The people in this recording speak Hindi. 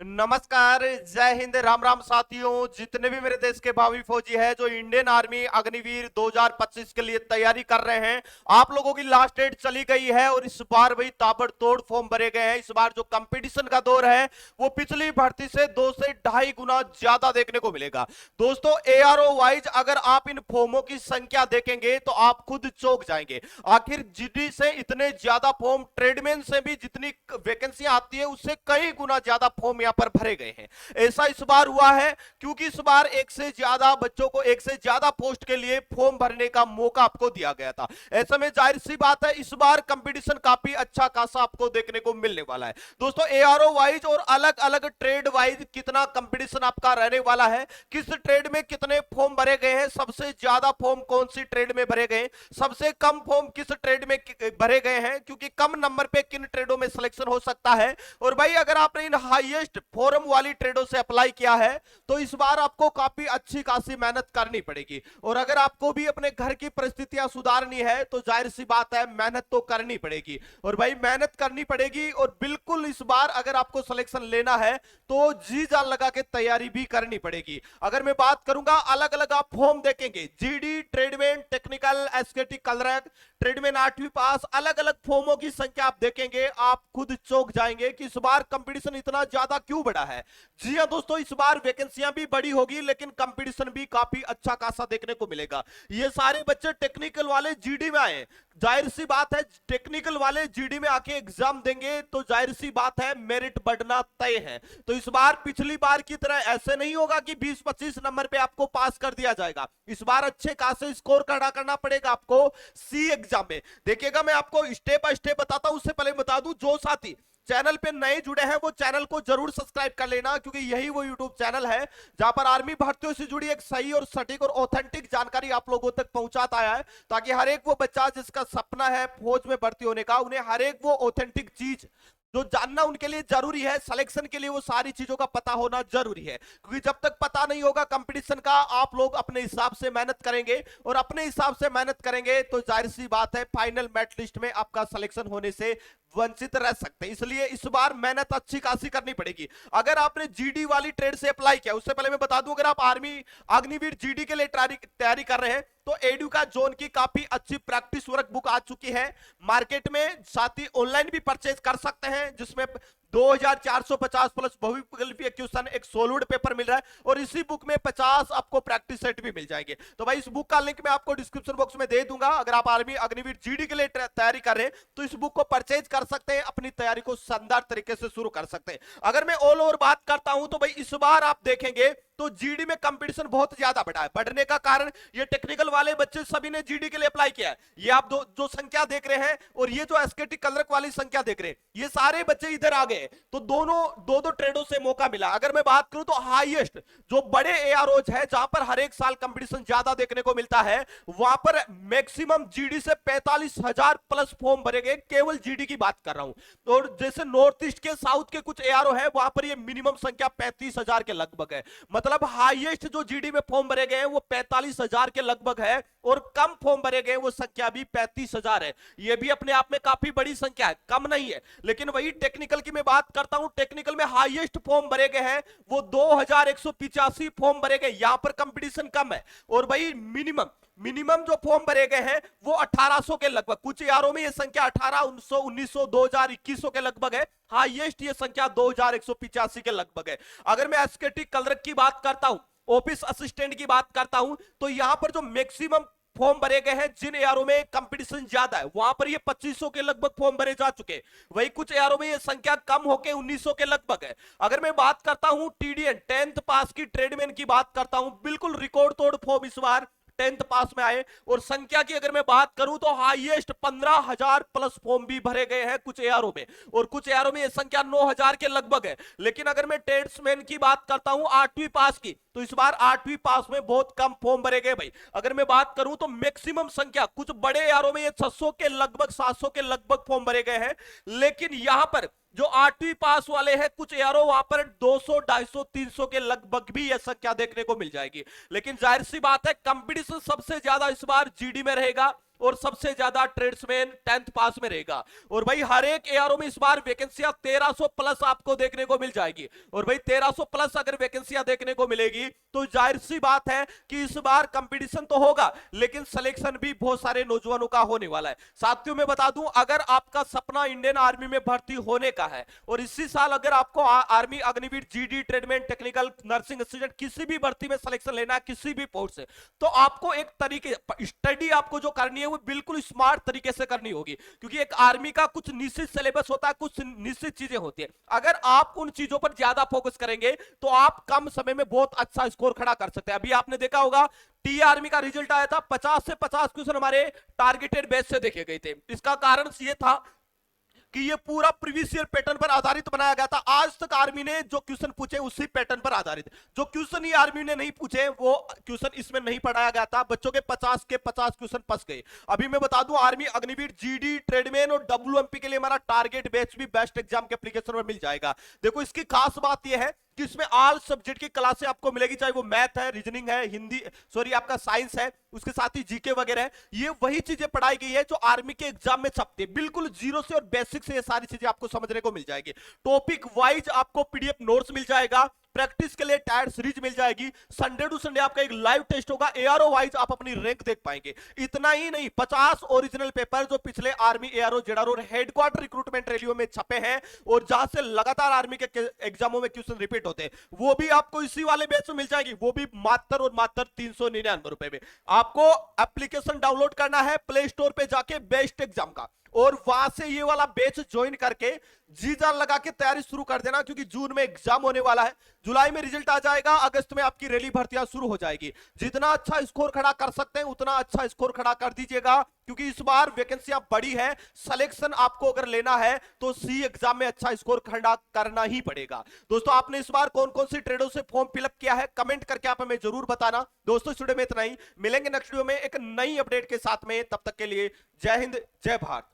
नमस्कार, जय हिंद, राम राम साथियों। जितने भी मेरे देश के भावी फौजी हैं जो इंडियन आर्मी अग्निवीर 2025 के लिए तैयारी कर रहे हैं, आप लोगों की लास्ट डेट चली गई है और इस बार भाई ताबड़तोड़ फॉर्म भरे गए हैं। इस बार जो कंपटीशन का दौर है वो पिछली भर्ती से 2 से ढाई गुना ज्यादा देखने को मिलेगा। दोस्तों, एआरओ वाइज अगर आप इन फॉर्मों की संख्या देखेंगे तो आप खुद चौंक जाएंगे। आखिर जीडी से इतने ज्यादा फॉर्म, ट्रेडमैन से भी जितनी वैकेंसियां आती है उससे कई गुना ज्यादा फॉर्म पर भरे गए हैं। ऐसा इस बार हुआ है क्योंकि इस बार एक से ज्यादा बच्चों को एक से ज्यादा पोस्ट के लिए फॉर्म भरने का मौका आपको दिया गया था। ऐसे में जाहिर सी बात है इस बार कंपटीशन काफी अच्छा खासा आपको देखने को मिलने वाला है। दोस्तों, एआरओ वाइज और अलग अलग ट्रेड वाइज कितना कंपटीशन आपका रहने वाला है, किस ट्रेड में कितने फॉर्म भरे गए हैं, सबसे ज्यादा फॉर्म कौन सी ट्रेड में भरे गए, सबसे कम फॉर्म किस ट्रेड में भरे गए हैं, क्योंकि कम नंबर पे किन ट्रेडों में सिलेक्शन हो सकता है। और भाई अगर आपने इन हाईएस्ट फोरम वाली ट्रेडों से अप्लाई किया है तो इस बार आपको काफी अच्छी खासी मेहनत करनी पड़ेगी। और अगर आपको भी अपने घर की परिस्थितियां सुधारनी है तो जाहिर सी बात है मेहनत तो करनी पड़ेगी। और भाई मेहनत करनी पड़ेगी और बिल्कुल इस बार अगर आपको सिलेक्शन लेना है तो जी जान लगा के तैयारी भी करनी पड़ेगी। अगर मैं बात करूंगा, अलग अलग आप फॉर्म देखेंगे, GD, tradesman, technical, SKT, clerk, tradesman 8वीं पास, अलग अलग फॉर्मों की संख्या आप देखेंगे, आप खुद चौंक जाएंगे कि इस बार कंपटीशन इतना ज्यादा क्यों बढ़ा है। जी हां दोस्तों, इस बार वैकेंसियां भी बड़ी होगी लेकिन कंपटीशन भी काफी अच्छा खासा देखने को मिलेगा। ये सारे बच्चे टेक्निकल वाले जीडी में आए, जाहिर सी बात है टेक्निकल वाले जीडी में आके एग्जाम देंगे तो जाहिर सी बात है मेरिट बढ़ना तय है। तो इस बार पिछली बार की तरह ऐसे नहीं होगा कि 20-25 नंबर पे आपको पास कर दिया जाएगा। इस बार अच्छे खासे स्कोर खड़ा करना पड़ेगा आपको सी एग्जाम में। देखिएगा, मैं आपको स्टेप बाय स्टेप बताता हूं। उससे पहले बता दूं, जो साथी चैनल पे नए जुड़े हैं वो चैनल को जरूर सब्सक्राइब कर लेना, क्योंकि यही वो यूट्यूब चैनल है जहां पर आर्मी भर्तियों से जुड़ी एक सही और सटीक और ऑथेंटिक जानकारी आप लोगों तक पहुंचाता आया है, ताकि हर एक वो बच्चा जिसका सपना है फौज में भर्ती होने का, उन्हें हर एक वो ऑथेंटिक चीज जो जानना उनके लिए जरूरी है, सिलेक्शन के लिए वो सारी चीजों का पता होना जरूरी है। क्योंकि जब तक पता नहीं होगा कंपटीशन का, आप लोग अपने हिसाब से मेहनत करेंगे और अपने हिसाब से मेहनत करेंगे तो जाहिर सी बात है फाइनल मेरिट लिस्ट में आपका सिलेक्शन होने से वंचित रह सकते हैं। इसलिए इस बार मेहनत अच्छी खासी करनी पड़ेगी। अगर आपने जीडी वाली ट्रेड से अप्लाई किया, उससे पहले मैं बता दूं, अगर आप आर्मी अग्निवीर जीडी के लिए तैयारी कर रहे हैं तो एडुका जोन की काफी अच्छी प्रैक्टिस वर्क बुक आ चुकी है मार्केट में। साथ ही ऑनलाइन भी परचेज कर सकते हैं, जिसमें 2450 प्लस बहुविकल्पीय क्वेश्चन, एक सोलूड पेपर मिल रहा है और इसी बुक में 50 आपको प्रैक्टिस सेट भी मिल जाएंगे। तो भाई इस बुक का लिंक मैं आपको डिस्क्रिप्शन बॉक्स में दे दूंगा। अगर आप आर्मी अग्निवीर जीडी के लिए तैयारी कर रहे हैं तो इस बुक को परचेज कर सकते हैं, अपनी तैयारी को शानदार तरीके से शुरू कर सकते हैं। अगर मैं ऑल ओवर बात करता हूं तो भाई इस बार आप देखेंगे तो जीडी में कंपटीशन बहुत ज्यादा बढ़ा है। बढ़ने का कारण ये टेक्निकल वाले बच्चे सभी ने जीडी के लिए अप्लाई किया है। ये आप जो संख्या देख रहे हैं और ये जो एसकेटी कलरक वाली संख्या देख रहे हैं, ये सारे बच्चे इधर आ गए। तो दोनों दो ट्रेडों से मौका मिला। अगर मैं बात करूं तो हाईएस्ट जो बड़े एआरओज है जहां पर हर एक साल कंपटीशन ज्यादा देखने को मिलता है, वहां पर मैक्सिमम जीडी से 45,000 प्लस फॉर्म भरे गए। केवल जीडी की बात कर रहा हूं। और जैसे नॉर्थ ईस्ट के, साउथ के कुछ एआरओ है, वहां पर ये मिनिमम संख्या 35,000 के लगभग है। मतलब हाईएस्ट जो जीडी में फॉर्म भरे गए हैं वो 45,000 के लगभग है और कम फॉर्म भरे गए वो संख्या भी 35,000 है। ये भी अपने आप में काफी बड़ी संख्या है, कम नहीं है। लेकिन वही टेक्निकल की मैं बात करता हूं, टेक्निकल में हाईएस्ट फॉर्म भरे गए हैं वो 2185 फॉर्म भरे गए। यहां पर कंपटीशन कम है। और भाई मिनिमम जो फॉर्म भरे गए हैं वो 1800 के लगभग, कुछ यारों में ये संख्या 18, 1900, 1900, 2000, 2100 के लगभग है। हाईएस्ट ये संख्या 2185 के लगभग है। अगर मैं एसकेटी कलरक की बात करता हूं, ऑफिस असिस्टेंट की बात करता हूं, तो यहां पर जो मैक्सिमम फॉर्म भरे गए हैं जिन एआरओ में कंपटीशन ज्यादा है, वहां पर ये 2500 के लगभग फॉर्म भरे जा चुके। वही कुछ एआरओ में ये संख्या कम होके 1900 के लगभग है। अगर मैं बात करता हूं टीडीएन 10th पास की, ट्रेडमैन की बात करता हूं, बिल्कुल रिकॉर्ड तोड़ फॉर्म इस बार 10th पास में आए। और संख्या की अगर मैं बात करूं तो हाईएस्ट 15,000 प्लस फॉर्म भी भरे गए हैं कुछ एआरओ में, और कुछ एआरओ में यह संख्या 9,000 के लगभग है। लेकिन अगर मैं ट्रेड्समैन की बात करता हूं 8वीं पास की, तो इस बार 8वीं पास में बहुत कम फॉर्म भरे गए भाई। अगर मैं बात करूं तो मैक्सिमम संख्या कुछ बड़े एआरओ में ये 600 के लगभग, 700 के लगभग फॉर्म भरे गए हैं। लेकिन यहां पर जो 8वीं पास वाले हैं कुछ एआरओ, वहां पर 200, 250, 300 के लगभग भी यह संख्या देखने को मिल जाएगी। लेकिन जाहिर सी बात है कंपटीशन सबसे ज्यादा इस बार जीडी में रहेगा। और सबसे ज्यादा ट्रेड्समैन 10th पास में रहेगा। और भाई हर एक एआरओ में इस बार वैकेंसियां 1300 प्लस आपको देखने को मिल जाएगी। और भाई 1300 प्लस अगर वैकेंसियां देखने को मिलेगी तो जाहिर सी बात है कि इस बार कंपटीशन तो होगा, लेकिन सिलेक्शन भी बहुत सारे नौजवानों का होने वाला है। साथियों मैं बता दूं, अगर आपका सपना इंडियन आर्मी में भर्ती होने का है और इसी साल अगर आपको army Agniveer, GD, tradesman, technical, nursing assistant किसी भी भर्ती में सिलेक्शन लेना है किसी भी पोस्ट से, तो आपको एक तरीके स्टडी आपको जो करनी है वो बिल्कुल स्मार्ट तरीके से करनी होगी, क्योंकि एक आर्मी का कुछ निश्चित सिलेबस होता है, कुछ निश्चित चीजें होती है। अगर आप उन चीजों पर ज्यादा फोकस करेंगे तो आप कम समय में बहुत अच्छा स्कोर खड़ा कर सकते हैं। अभी आपने देखा होगा टी आर्मी का रिजल्ट आया था, 50 से 50 क्वेश्चन हमारे टारगेटेड बेस से देखे गए थे। इसका कारण ये था कि ये पूरा प्रीवियस ईयर पैटर्न पर आधारित बनाया गया था। आज तक आर्मी ने जो क्वेश्चन पूछे उसी पैटर्न पर आधारित, जो क्वेश्चन ही आर्मी ने नहीं पूछे वो क्वेश्चन इसमें नहीं पढ़ाया गया था। बच्चों के 50 के 50 क्वेश्चन फंस गए। अभी मैं बता दूं, आर्मी अग्निवीर, जीडी, ट्रेडमैन और डब्ल्यूएमपी के लिए हमारा टारगेट बैच भी बेस्ट एग्जाम के एप्लीकेशन में मिल जाएगा। देखो इसकी खास बात यह है कि इसमें ऑल सब्जेक्ट की क्लासें आपको मिलेगी, चाहे वो मैथ है, रीजनिंग है, हिंदी, सॉरी आपका साइंस है, उसके साथ ही जीके वगैरह है। ये वही चीजें पढ़ाई गई है जो आर्मी के एग्जाम में छपती है, बिल्कुल जीरो से और बेसिक से ये सारी चीजें आपको समझने को मिल जाएगी। टॉपिक वाइज आपको पीडीएफ नोट्स मिल जाएगा, प्रैक्टिस के लिए टायर सीरीज मिल जाएगी, संडे टू संडे आपका एक लाइव टेस्ट होगा, एआरओ वाइज आप अपनी रैंक देख पाएंगे। इतना ही नहीं, 50 ओरिजिनल पेपर जो पिछले आर्मी, एआरओ, जेडआरओ और हेडक्वार्टर रिक्रूटमेंट रैलियों में छपे हैं और जहां से लगातार आर्मी के एग्जामों में क्वेश्चन रिपीट होते हैं, वो भी आपको इसी वाले बैच में मिल जाएगी, वो भी मात्र और मात्र 399 रुपए में। आपको एप्लीकेशन डाउनलोड करना है प्ले स्टोर पे जाके बेस्ट एग्जाम का, और वहां से ये वाला बैच ज्वाइन करके जी जान लगा के तैयारी शुरू कर देना, क्योंकि जून में एग्जाम होने वाला है, जुलाई में रिजल्ट आ जाएगा, अगस्त में आपकी रैली भर्तियां शुरू हो जाएगी। जितना अच्छा स्कोर खड़ा कर सकते हैं उतना अच्छा स्कोर खड़ा कर दीजिएगा, क्योंकि इस बार वैकेंसियां बड़ी है। सिलेक्शन आपको अगर लेना है तो सी एग्जाम में अच्छा स्कोर खड़ा करना ही पड़ेगा। दोस्तों आपने इस बार कौन कौन सी ट्रेडों से फॉर्म फिलअप किया है कमेंट करके आप हमें जरूर बताना। दोस्तों स्टूडियो में इतना ही, मिलेंगे नेक्स्ट वीडियो में एक नई अपडेट के साथ में, तब तक के लिए जय हिंद, जय भारत।